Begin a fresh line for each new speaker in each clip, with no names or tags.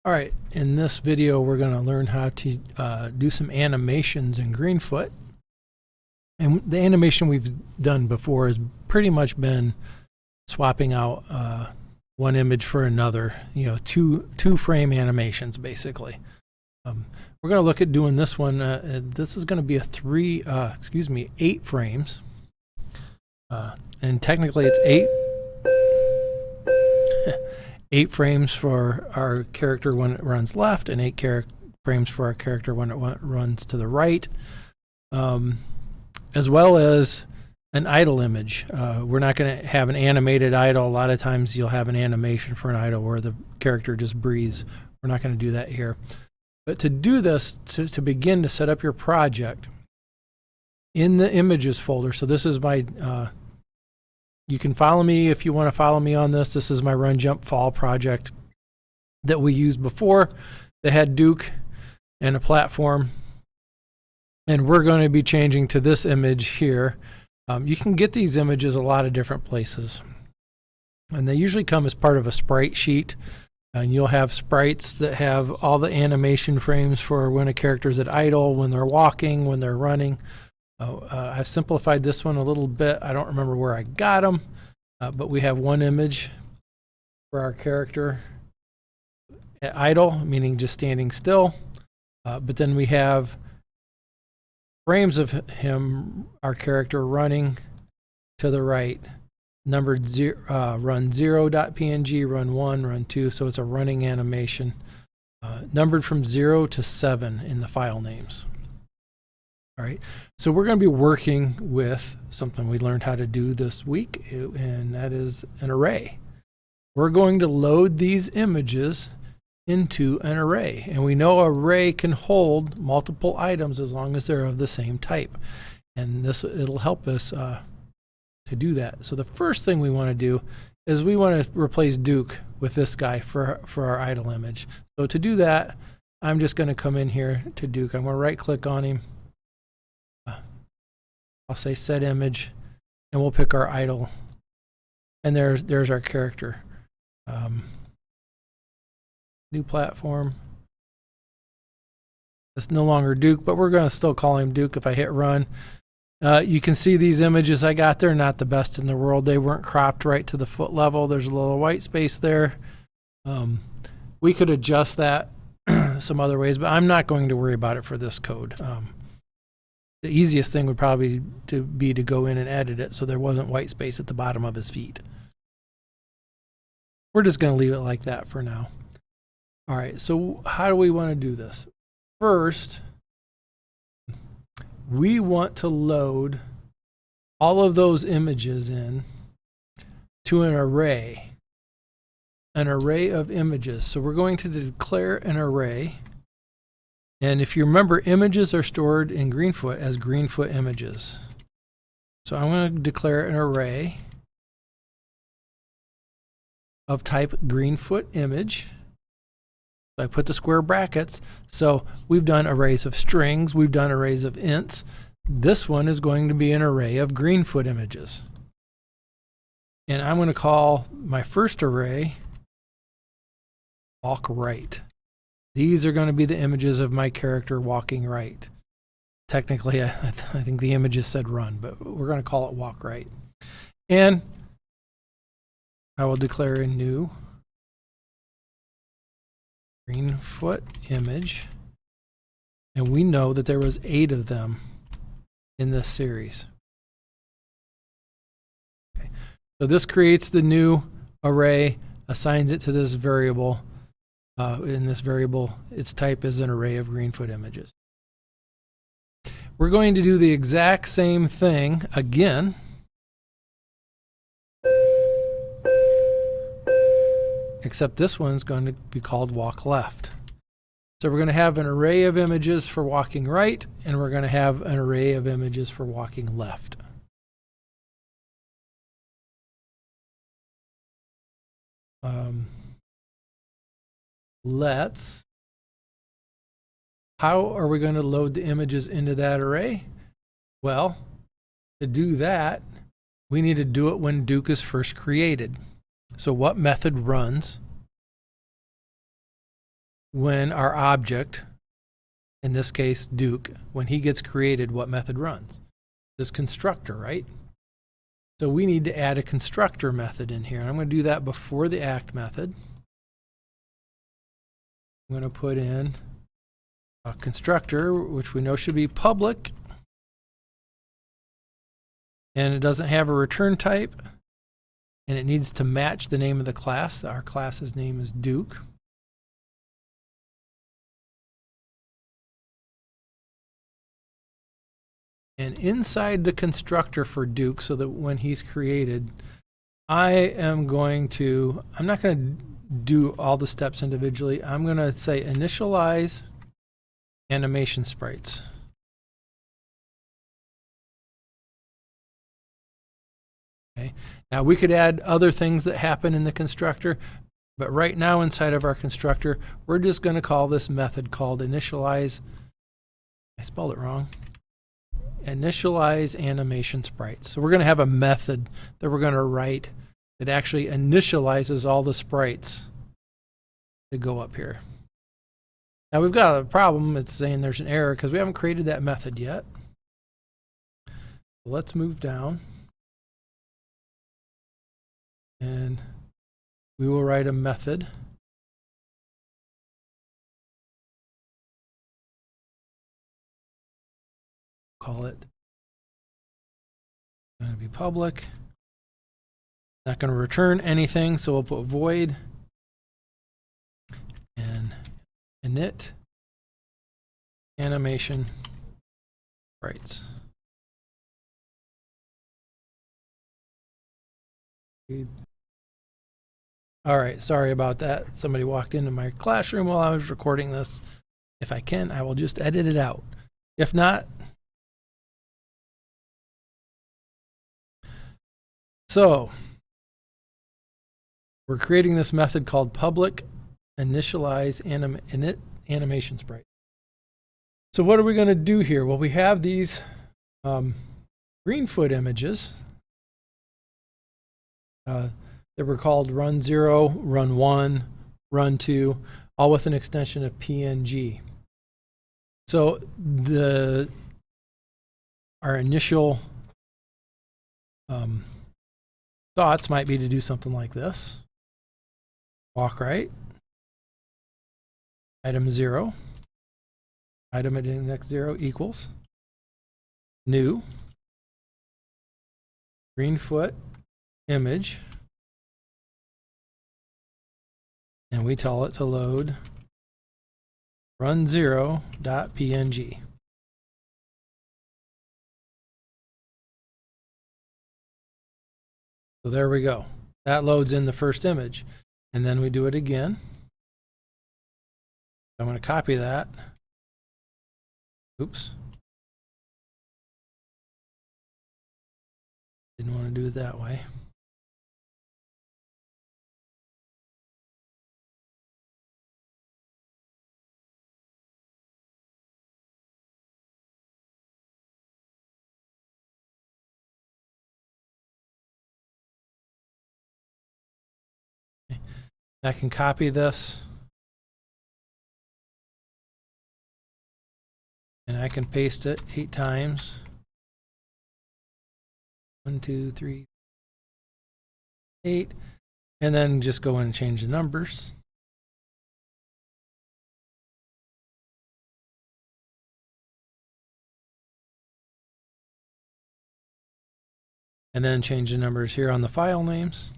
All right, in this video we're going to learn how to do some animations in Greenfoot. And the animation we've done before has pretty much been swapping out one image for another, two frame animations basically. We're going to look at doing this one. This is going to be a 8 frames. And technically it's 8 frames for our character when it runs left, and 8 frames for our character when it runs to the right, as well as an idle image. We're not going to have an animated idle. A lot of times you'll have an animation for an idle where the character just breathes. We're not going to do that here. But to do this, to begin to set up your project, in the images folder, so this is my you can follow me if you want to follow me on this. This is my Run, Jump, Fall project that we used before. They had Duke and a platform. And we're going to be changing to this image here. You can get these images a lot of different places. And they usually come as part of a sprite sheet. And you'll have sprites that have all the animation frames for when a character's at idle, when they're walking, when they're running. I've simplified this one a little bit. I don't remember where I got them, but we have one image for our character at idle, meaning just standing still. But then we have frames of him, our character, running to the right, numbered run 0.png, run 1, run 2. So it's a running animation, numbered from 0 to 7 in the file names. All right, so we're going to be working with something we learned how to do this week, and that is an array. We're going to load these images into an array, and we know an array can hold multiple items as long as they're of the same type, and it'll help us to do that. So the first thing we want to do is we want to replace Duke with this guy for our idle image. So to do that, I'm just going to come in here to Duke. I'm going to right click on him. I'll say set image, and we'll pick our idle, and there's our character. New platform. It's no longer Duke, but we're going to still call him Duke if I hit run. You can see these images I got. They're not the best in the world. They weren't cropped right to the foot level. There's a little white space there. We could adjust that some other ways, but I'm not going to worry about it for this code. The easiest thing would probably be to go in and edit it so there wasn't white space at the bottom of his feet. We're just going to leave it like that for now. All right, so how do we want to do this? First, we want to load all of those images in to an array of images. So we're going to declare an array. And if you remember, images are stored in Greenfoot as Greenfoot images. So I'm going to declare an array of type Greenfoot image. So I put the square brackets. So we've done arrays of strings. We've done arrays of ints. This one is going to be an array of Greenfoot images. And I'm going to call my first array walk right. These are going to be the images of my character walking right. Technically, I think the images said run, but we're going to call it walk right. And I will declare a new Greenfoot image. And we know that there was 8 of them in this series. Okay. So this creates the new array, assigns it to this variable. In this variable, its type is an array of Greenfoot images. We're going to do the exact same thing again. Except this one's going to be called walk left. So we're going to have an array of images for walking right, and we're going to have an array of images for walking left. How are we going to load the images into that array? Well, to do that, we need to do it when Duke is first created. So what method runs when our object, in this case Duke, when he gets created, what method runs? This constructor, right? So we need to add a constructor method in here. I'm going to do that before the act method. I'm going to put in a constructor, which we know should be public. And it doesn't have a return type. And it needs to match the name of the class. Our class's name is Duke. And inside the constructor for Duke, so that when he's created, I'm not going to do all the steps individually. I'm going to say initialize animation sprites. Okay. Now we could add other things that happen in the constructor, but right now inside of our constructor, we're just going to call this method called initialize. I spelled it wrong. Initialize animation sprites. So we're going to have a method that we're going to write that actually initializes all the sprites that go up here. Now we've got a problem. It's saying there's an error because we haven't created that method yet. Let's move down. And we will write a method. Call it going to be public. Not going to return anything, so we'll put void and init animation sprites. All right, sorry about that. Somebody walked into my classroom while I was recording this. If I can, I will just edit it out. If not, so we're creating this method called public initialize init animation sprite. So what are we going to do here? Well, we have these Greenfoot images that were called run 0, run 1, run 2, all with an extension of PNG. So our initial thoughts might be to do something like this. Walk right, item 0, item at index 0 equals new Greenfoot image, and we tell it to load run0.png. So there we go. That loads in the first image. And then we do it again. I'm going to copy that. Oops. Didn't want to do it that way. I can copy this and I can paste it 8 times. 1, 2, 3, 8, and then just go in and change the numbers. And then change the numbers here on the file names.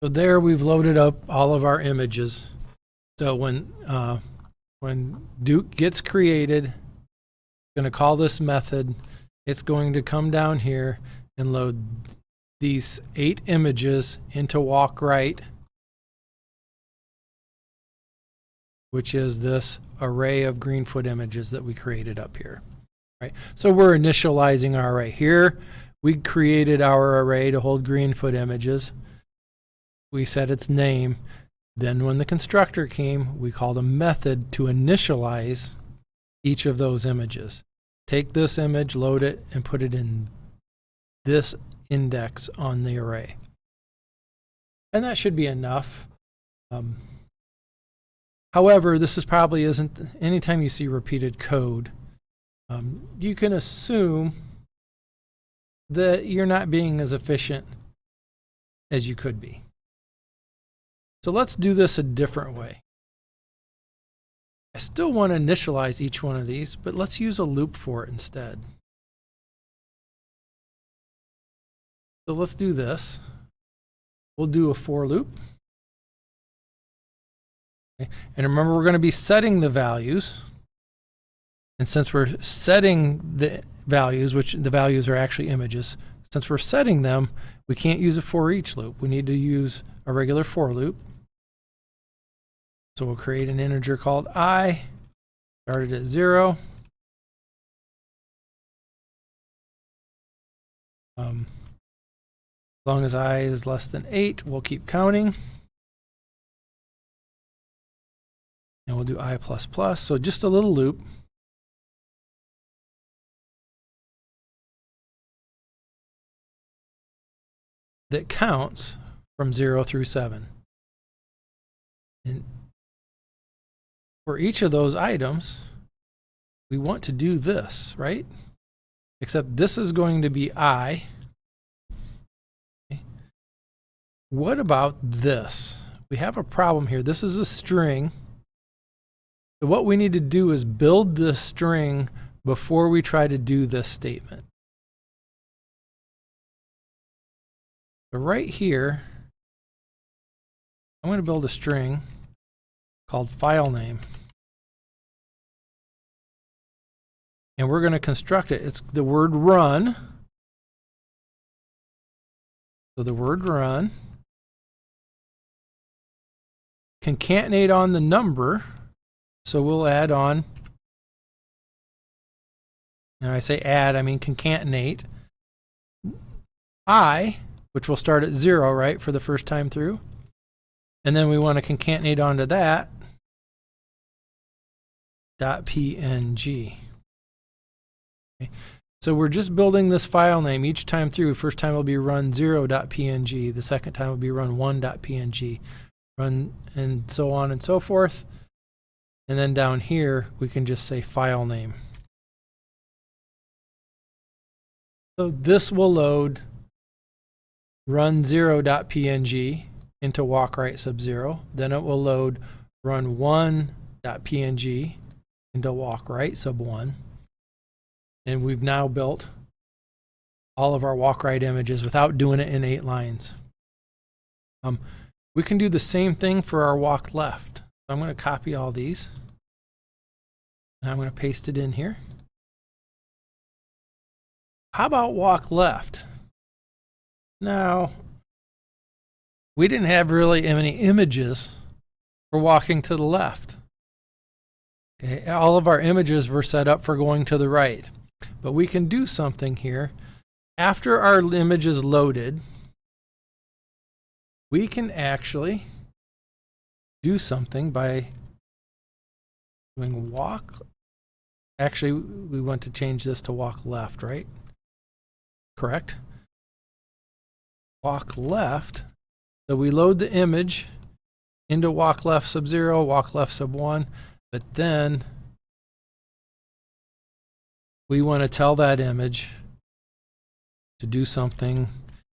So there we've loaded up all of our images. So when Duke gets created, I'm going to call this method. It's going to come down here and load these 8 images into walk right, which is this array of Greenfoot images that we created up here. Right? So we're initializing our array. Here we created our array to hold Greenfoot images. We set its name. Then when the constructor came, we called a method to initialize each of those images. Take this image, load it, and put it in this index on the array. And that should be enough. However, this is probably isn't, anytime you see repeated code, you can assume that you're not being as efficient as you could be. So let's do this a different way. I still want to initialize each one of these, but let's use a loop for it instead. So let's do this. We'll do a for loop. Okay. And remember, we're going to be setting the values. And since we're setting the values, which the values are actually images, since we're setting them, we can't use a for each loop. We need to use a regular for loop. So we'll create an integer called I, started at 0. As long as I is less than 8, we'll keep counting. And we'll do I++, so just a little loop. That counts from 0 through 7. And for each of those items, we want to do this, right? Except this is going to be I. Okay. What about this? We have a problem here. This is a string. So what we need to do is build the string before we try to do this statement. So right here, I'm going to build a string called file name. And we're going to construct it. It's the word run. So the word run. Concatenate on the number. So we'll add on. Now I say add, I mean concatenate. I, which will start at 0, right, for the first time through. And then we want to concatenate onto that. .png. Okay. So we're just building this file name each time through. First time will be run 0.png. The second time will be run 1.png. Run and so on and so forth. And then down here, we can just say file name. So this will load run 0.png into walk right sub 0. Then it will load run 1.png into walk right sub 1. And we've now built all of our walk right images without doing it in 8 lines. We can do the same thing for our walk left. So I'm going to copy all these. And I'm going to paste it in here. How about walk left? Now, we didn't have really any images for walking to the left. Okay, all of our images were set up for going to the right. But we can do something here. After our image is loaded, we can actually do something by doing walk. Actually, we want to change this to walk left, right? Correct? Walk left. So we load the image into walk left sub 0, walk left sub 1, but then we want to tell that image to do something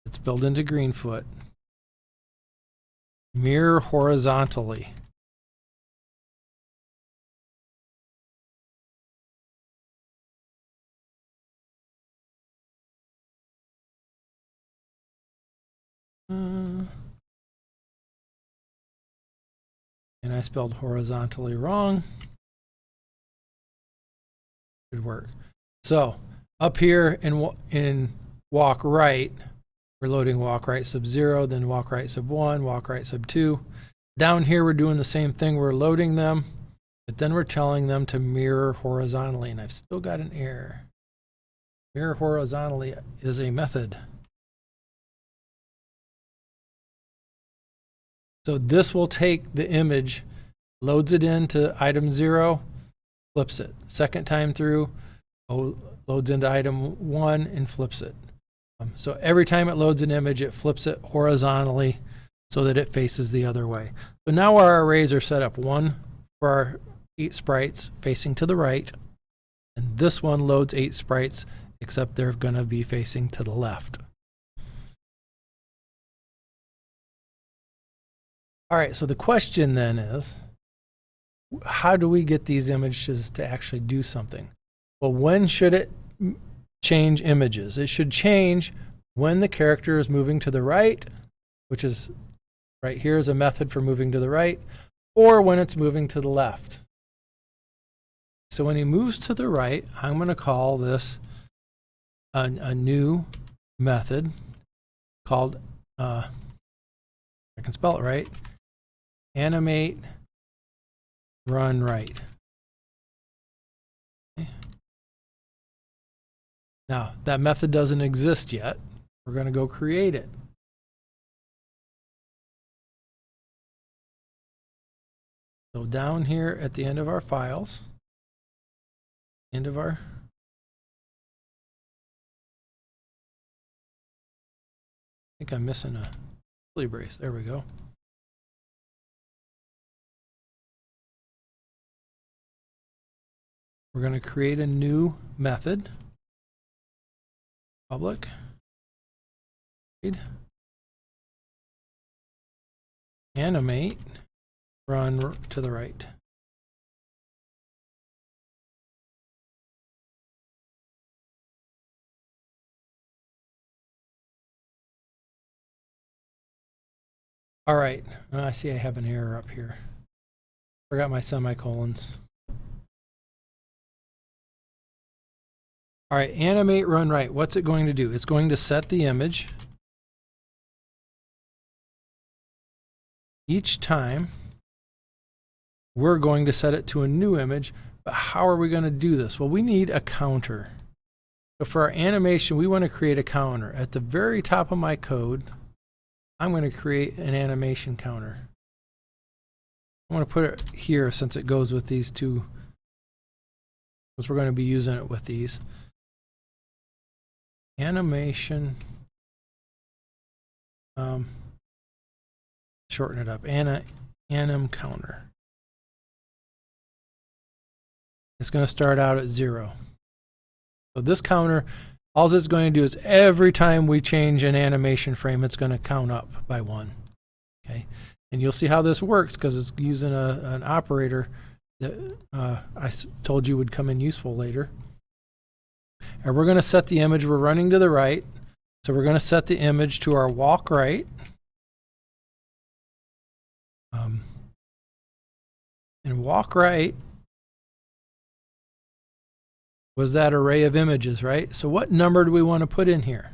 that's built into Greenfoot. Mirror horizontally. And I spelled horizontally wrong. Good work. So up here in walk right, we're loading walk right sub 0, then walk right sub 1, walk right sub 2. Down here we're doing the same thing. We're loading them, but then we're telling them to mirror horizontally, and I've still got an error. Mirror horizontally is a method. So this will take the image, loads it into item 0, flips it. Second time through, loads into item 1 and flips it. So every time it loads an image, it flips it horizontally so that it faces the other way. So now our arrays are set up, one for our 8 sprites facing to the right, and this one loads 8 sprites, except they're going to be facing to the left. All right, so the question then is, how do we get these images to actually do something? Well, when should it change images? It should change when the character is moving to the right, which is right here is a method for moving to the right, or when it's moving to the left. So when he moves to the right, I'm going to call this a new method called, I can spell it right, animate run right. Okay. Now, that method doesn't exist yet. We're going to go create it. So down here at the end of our files, end of our I think I'm missing a pulley brace. There we go. We're going to create a new method. Public. Animate. Run to the right. All right, I see I have an error up here. Forgot my semicolons. All right, animate run right. What's it going to do? It's going to set the image. Each time, we're going to set it to a new image, but how are we going to do this? Well, we need a counter. So for our animation, we want to create a counter. At the very top of my code, I'm going to create an animation counter. I want to put it here since it goes with these two, since we're going to be using it with these. Animation, shorten it up, Anim Counter. It's going to start out at 0. So this counter, all it's going to do is every time we change an animation frame, it's going to count up by 1. Okay, and you'll see how this works because it's using an operator that I told you would come in useful later. And we're going to set the image. We're running to the right, so we're going to set the image to our walk right. And walk right was that array of images, right? So what number do we want to put in here?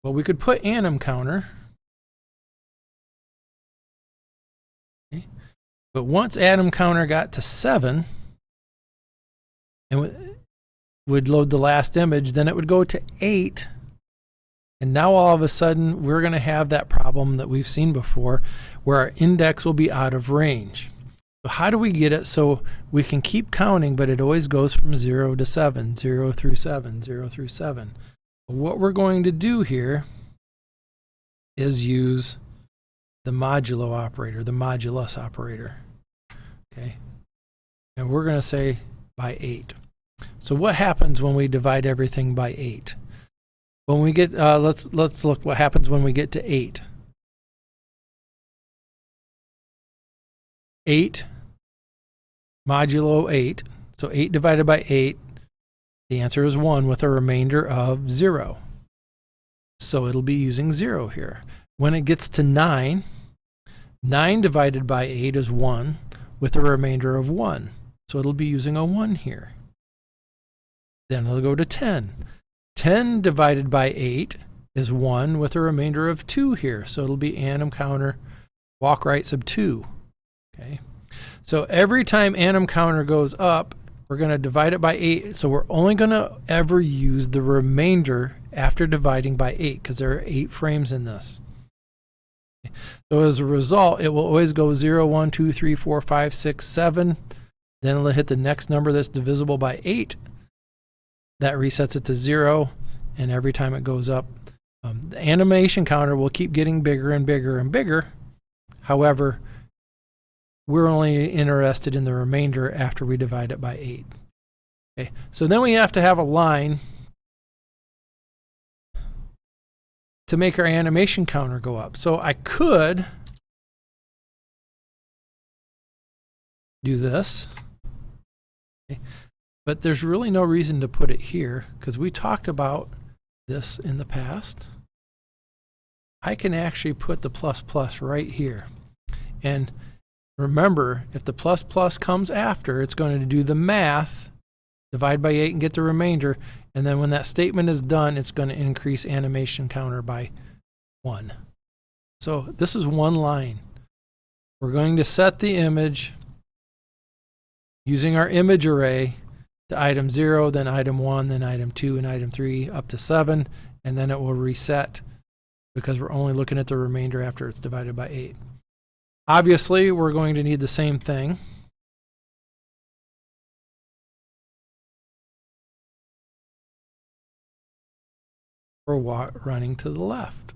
Well, we could put Anim Counter. Okay. But once Anim Counter got to 7, and would load the last image, then it would go to 8. And now all of a sudden, we're going to have that problem that we've seen before, where our index will be out of range. So how do we get it so we can keep counting, but it always goes from 0 to 7, 0 through 7, 0 through 7? What we're going to do here is use the modulo operator, the modulus operator. Okay, and we're going to say by 8. So what happens when we divide everything by 8? When we get, let's look what happens when we get to 8. 8 modulo 8, so 8 divided by 8, the answer is 1 with a remainder of 0. So it'll be using 0 here. When it gets to 9, 9 divided by 8 is 1 with a remainder of 1. So it'll be using a 1 here. Then it'll go to 10. 10 divided by 8 is 1 with a remainder of 2 here. So it'll be Anim Counter walk right sub 2. Okay. So every time Anim Counter goes up, we're going to divide it by 8. So we're only going to ever use the remainder after dividing by 8 because there are 8 frames in this. Okay. So as a result, it will always go 0, 1, 2, 3, 4, 5, 6, 7. Then it'll hit the next number that's divisible by 8. That resets it to 0, and every time it goes up, the animation counter will keep getting bigger and bigger and bigger. However, we're only interested in the remainder after we divide it by 8. Okay, so then we have to have a line to make our animation counter go up. So I could do this, okay, but there's really no reason to put it here because we talked about this in the past. I can actually put the plus plus right here. And remember, if the plus plus comes after, it's going to do the math, divide by 8 and get the remainder, and then when that statement is done, it's going to increase animation counter by 1. So this is one line. We're going to set the image using our image array to item 0, then item 1, then item 2, and item 3 up to 7, and then it will reset because we're only looking at the remainder after it's divided by 8. Obviously, we're going to need the same thing. For running to the left.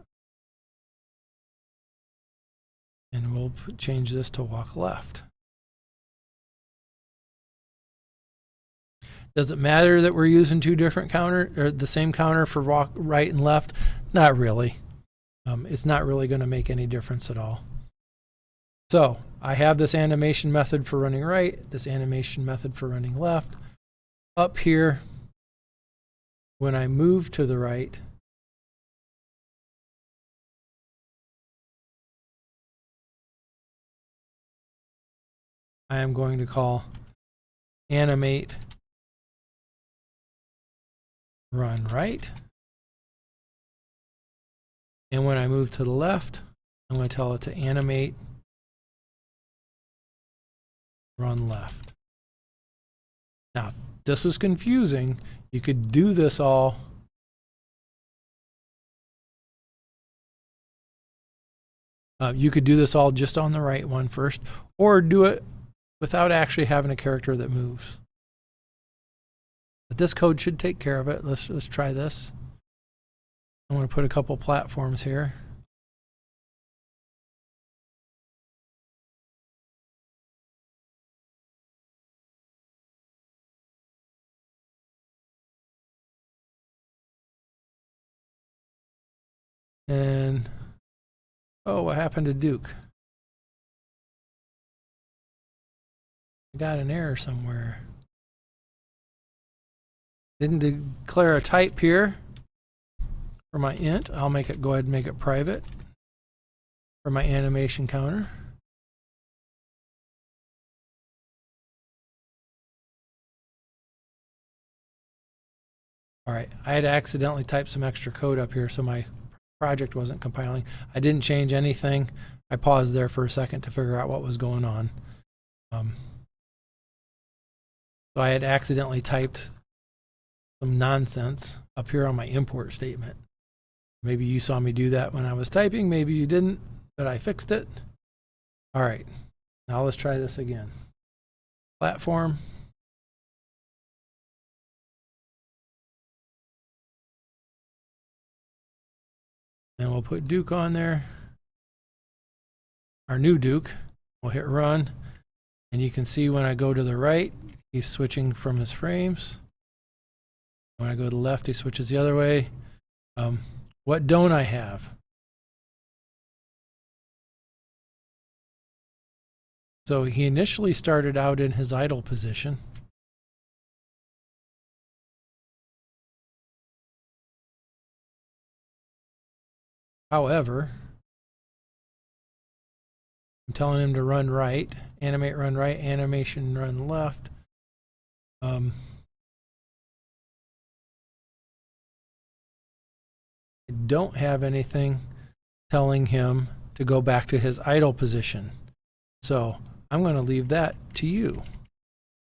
And we'll change this to walk left. Does it matter that we're using two different counter or the same counter for walk right and left? Not really. It's not really going to make any difference at all. So I have this animation method for running right, this animation method for running left. Up here, when I move to the right, I am going to call animate run right. And when I move to the left, I'm going to tell it to animate run left. Now, this is confusing. You could do this all just on the right one first, or do it without actually having a character that moves. But this code should take care of it. Let's try this. I'm going to put a couple platforms here. And, oh, what happened to Duke? I got an error somewhere. Didn't declare a type here for my int. I'll go ahead and make it private for my animation counter. All right, I had accidentally typed some extra code up here, so my project wasn't compiling. I didn't change anything. I paused there for a second to figure out what was going on. So I had accidentally typed some nonsense up here on my import statement. Maybe you saw me do that when I was typing, maybe you didn't, but I fixed it. All right, now let's try this again. Platform. And we'll put Duke on there. Our new Duke. We'll hit run. And you can see when I go to the right, he's switching from his frames. When I go to the left, he switches the other way. What don't I have? So he initially started out in his idle position. However, I'm telling him to run right, animate run right, animation run left. I don't have anything telling him to go back to his idle position. So I'm going to leave that to you.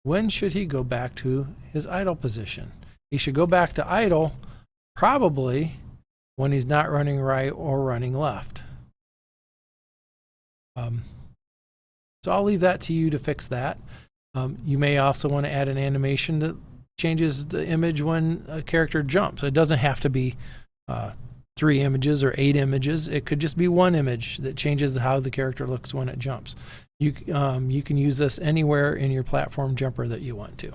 When should he go back to his idle position? He should go back to idle probably when he's not running right or running left. So I'll leave that to you to fix that. You may also want to add an animation that changes the image when a character jumps. It doesn't have to be 3 images or 8 images. It could just be 1 image that changes how the character looks when it jumps. You can use this anywhere in your platform jumper that you want to.